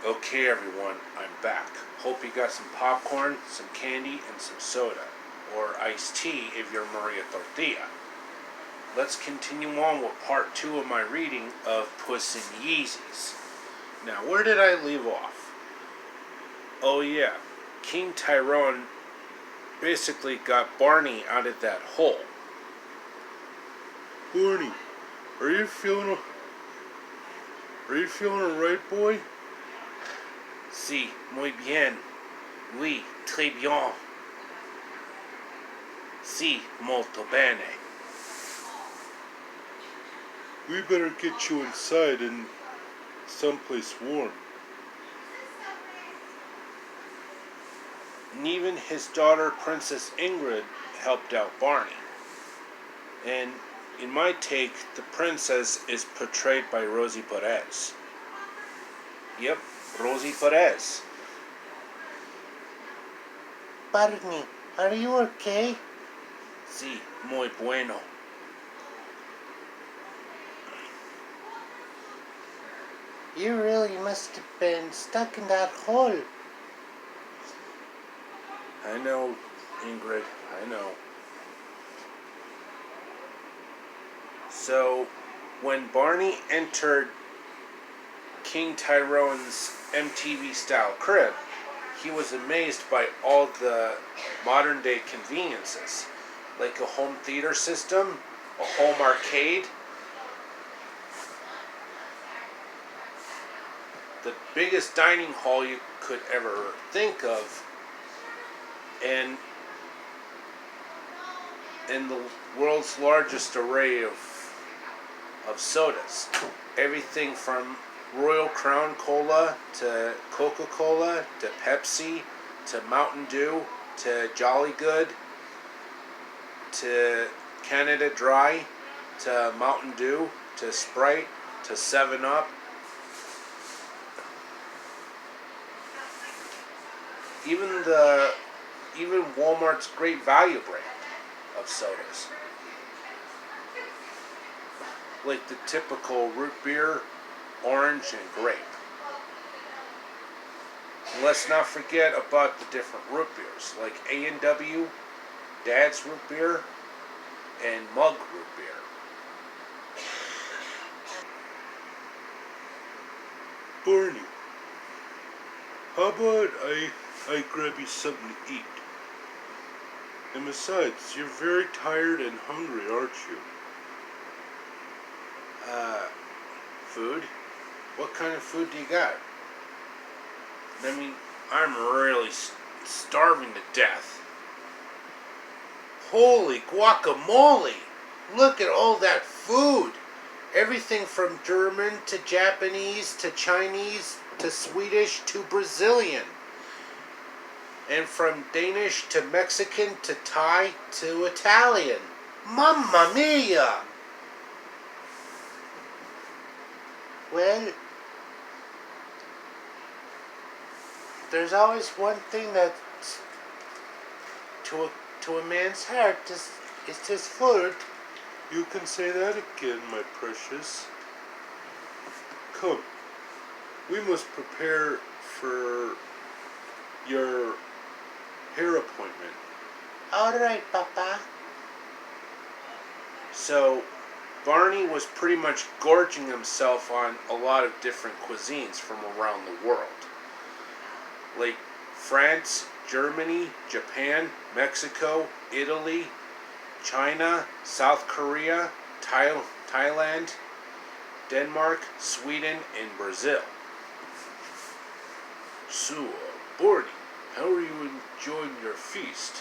Okay everyone, I'm back. Hope you got some popcorn, some candy, and some soda. Or iced tea if you're Maria Tortilla. Let's continue on with part 2 of my reading of Puss in Yeezys. Now, where did I leave off? Oh yeah, King Tyrone basically got Barney out of that hole. Barney, are you feeling alright, boy? Sí, muy bien. Oui, très bien. Sí, molto bene. We better get you inside in someplace warm. And even his daughter, Princess Ingrid, helped out Barney. And in my take, the princess is portrayed by Rosie Perez. Yep, Rosie Perez. Barney, are you okay? Sí, muy bueno. You really must have been stuck in that hole. I know, Ingrid, I know. So, when Barney entered King Tyrone's MTV-style crib, he was amazed by all the modern-day conveniences, like a home theater system, a home arcade, the biggest dining hall you could ever think of, and the world's largest array of sodas. Everything from Royal Crown Cola to Coca-Cola to Pepsi to Mountain Dew to Jolly Good to Canada Dry to Mountain Dew to Sprite to 7-Up. Even Walmart's Great Value brand of sodas, like the typical root beer, orange, and grape. And let's not forget about the different root beers, like A&W, Dad's Root Beer, and Mug Root Beer. Barney, how about I grab you something to eat? And besides, you're very tired and hungry, aren't you? Food? What kind of food do you got? I mean, I'm really starving to death. Holy guacamole! Look at all that food! Everything from German to Japanese to Chinese to Swedish to Brazilian. And from Danish to Mexican to Thai to Italian. Mamma mia! Well, there's always one thing that's to a man's heart. It's his food. You can say that again, my precious. Come, we must prepare for your hair appointment. All right, Papa. So, Barney was pretty much gorging himself on a lot of different cuisines from around the world. Like France, Germany, Japan, Mexico, Italy, China, South Korea, Thailand, Denmark, Sweden, and Brazil. So, Barney, how are you enjoying your feast?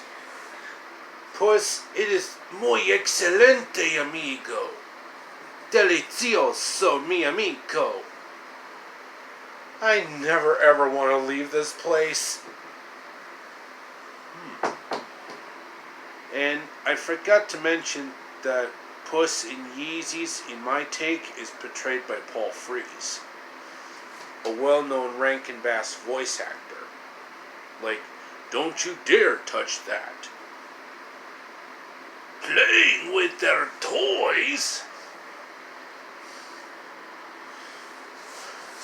Pues, it is muy excelente, amigo. Delicioso, mi amigo. I never ever want to leave this place. And I forgot to mention that Puss in Yeezys, in my take, is portrayed by Paul Frees, a well-known Rankin-Bass voice actor. Like, don't you dare touch that. Playing with their toys?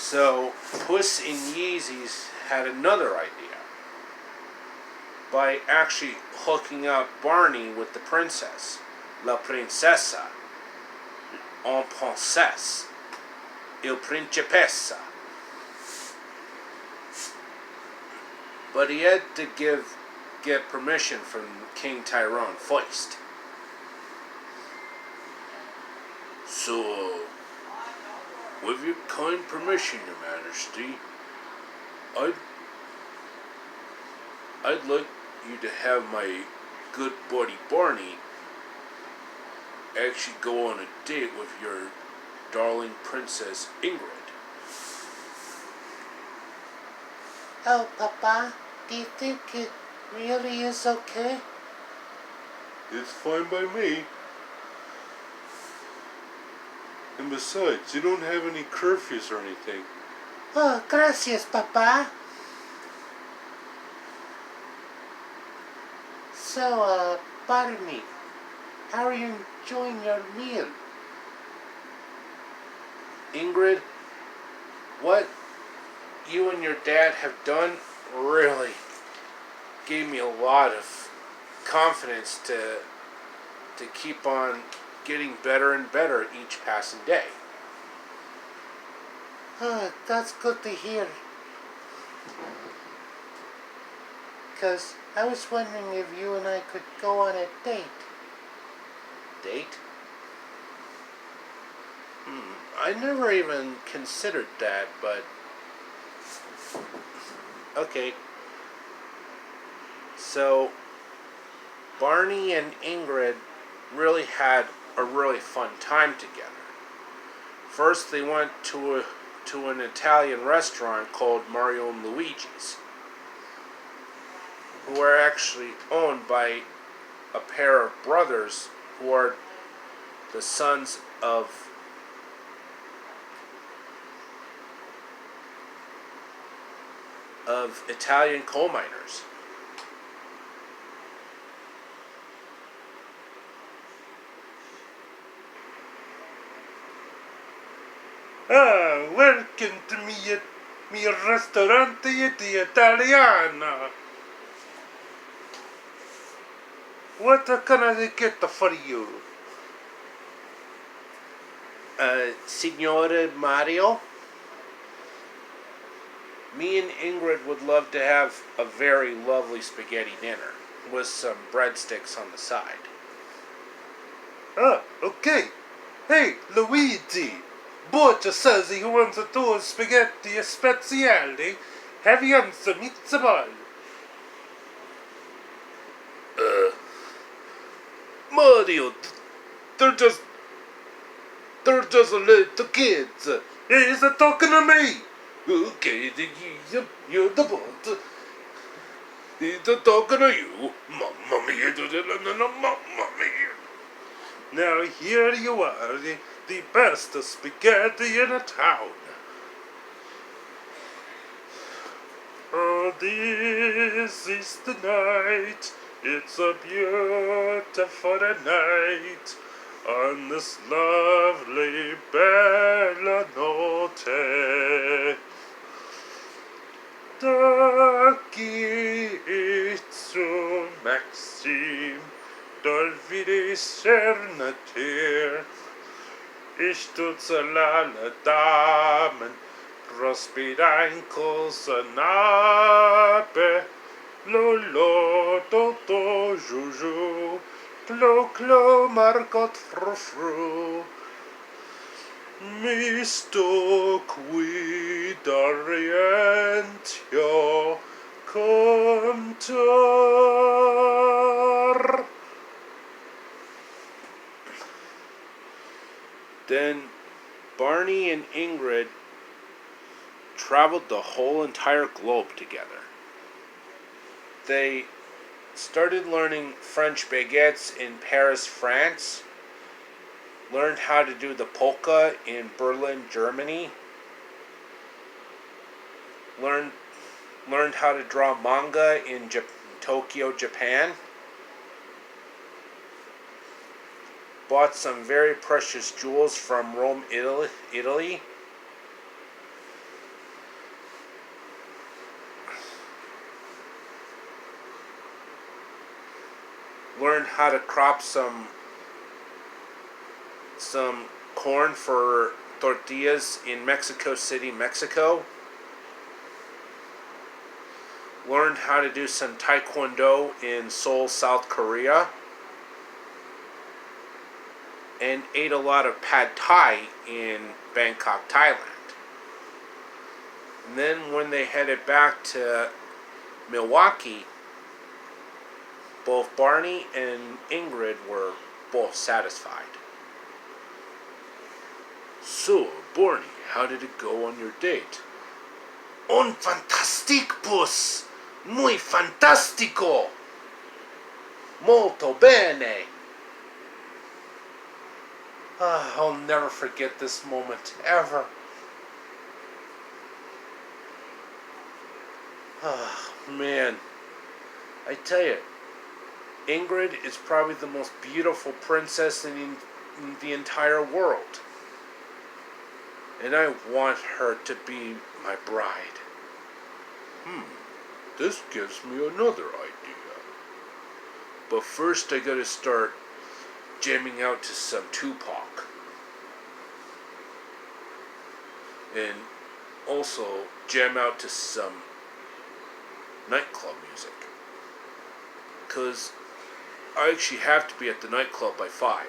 So Puss in Yeezys had another idea by actually hooking up Barney with the princess, la princesa, en princesse, il principessa. But he had to get permission from King Tyrone first. So, with your kind permission, Your Majesty, I'd like you to have my good buddy Barney actually go on a date with your darling Princess Ingrid. Oh, Papa, do you think it really is okay? It's fine by me. And besides, you don't have any curfews or anything. Oh, gracias, Papa. So, pardon me. How are you enjoying your meal? Ingrid, what you and your dad have done really gave me a lot of confidence to keep on getting better and better each passing day. Oh, that's good to hear. 'Cause I was wondering if you and I could go on a date. Date? I never even considered that, but okay. So Barney and Ingrid really had a really fun time together. First, they went to an Italian restaurant called Mario and Luigi's, who are actually owned by a pair of brothers who are the sons of Italian coal miners. Ah, welcome to mi ristorante di Italiana. What can I get for you? Signore Mario, me and Ingrid would love to have a very lovely spaghetti dinner with some breadsticks on the side. Ah, okay. Hey, Luigi. Borgia says he wants to do a spaghetti speziale. Have you some meatball? Mario, they're just little kids. He's talking to me. Okay, you're the boss. He's talking to you. Mamma mia, mamma mia. Now here you are, the best spaghetti in a town. Oh, this is the night. It's a beautiful night. On this lovely bella notte. Dagi zu Maxim, dolvide Cernatir. Ich tutze alle Damen, Prospidanko Sanabe, Lolo, Toto, Juju, Clo, Clo, Margot, Frufru. Misto qui d'Orientio contor. Then Barney and Ingrid traveled the whole entire globe together. They started learning French baguettes in Paris, France, learned how to do the polka in Berlin, Germany, learned how to draw manga in Tokyo, Japan, bought some very precious jewels from Rome, Italy, learned how to crop some corn for tortillas in Mexico City, Mexico. Learned how to do some taekwondo in Seoul, South Korea. And ate a lot of pad thai in Bangkok, Thailand. And then when they headed back to Milwaukee, both Barney and Ingrid were both satisfied. So, Barney, how did it go on your date? Un fantastic, Puss! Muy fantastico! Molto bene! I'll never forget this moment, ever. Man. I tell you, Ingrid is probably the most beautiful princess in the entire world. And I want her to be my bride. This gives me another idea. But first I gotta start jamming out to some Tupac. And also jam out to some nightclub music. Because I actually have to be at the nightclub by 5.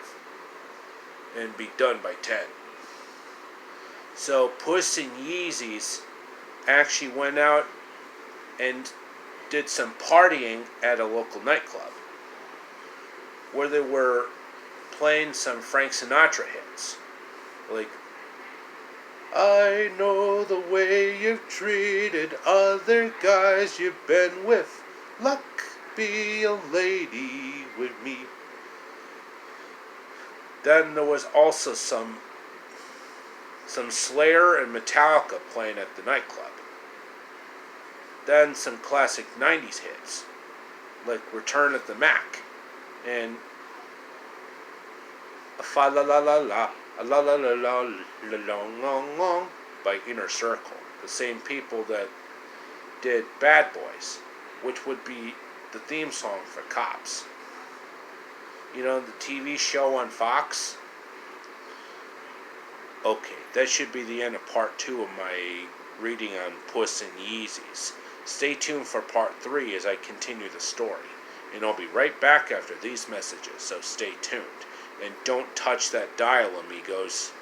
And be done by 10. So Puss and Yeezys actually went out and did some partying at a local nightclub. Where they were playing some Frank Sinatra hits. Like, I know the way you've treated other guys you've been with. Luck be a lady with me. Then there was also some Slayer and Metallica playing at the nightclub. Then some classic 90s hits, like Return of the Mac and Fa La La La La, La La La La La Long Long Long by Inner Circle, the same people that did Bad Boys, which would be the theme song for Cops. You know, the TV show on Fox? Okay, that should be the end of part 2 of my reading on Puss and Yeezys. Stay tuned for part 3 as I continue the story. And I'll be right back after these messages, so stay tuned. And don't touch that dial, amigos.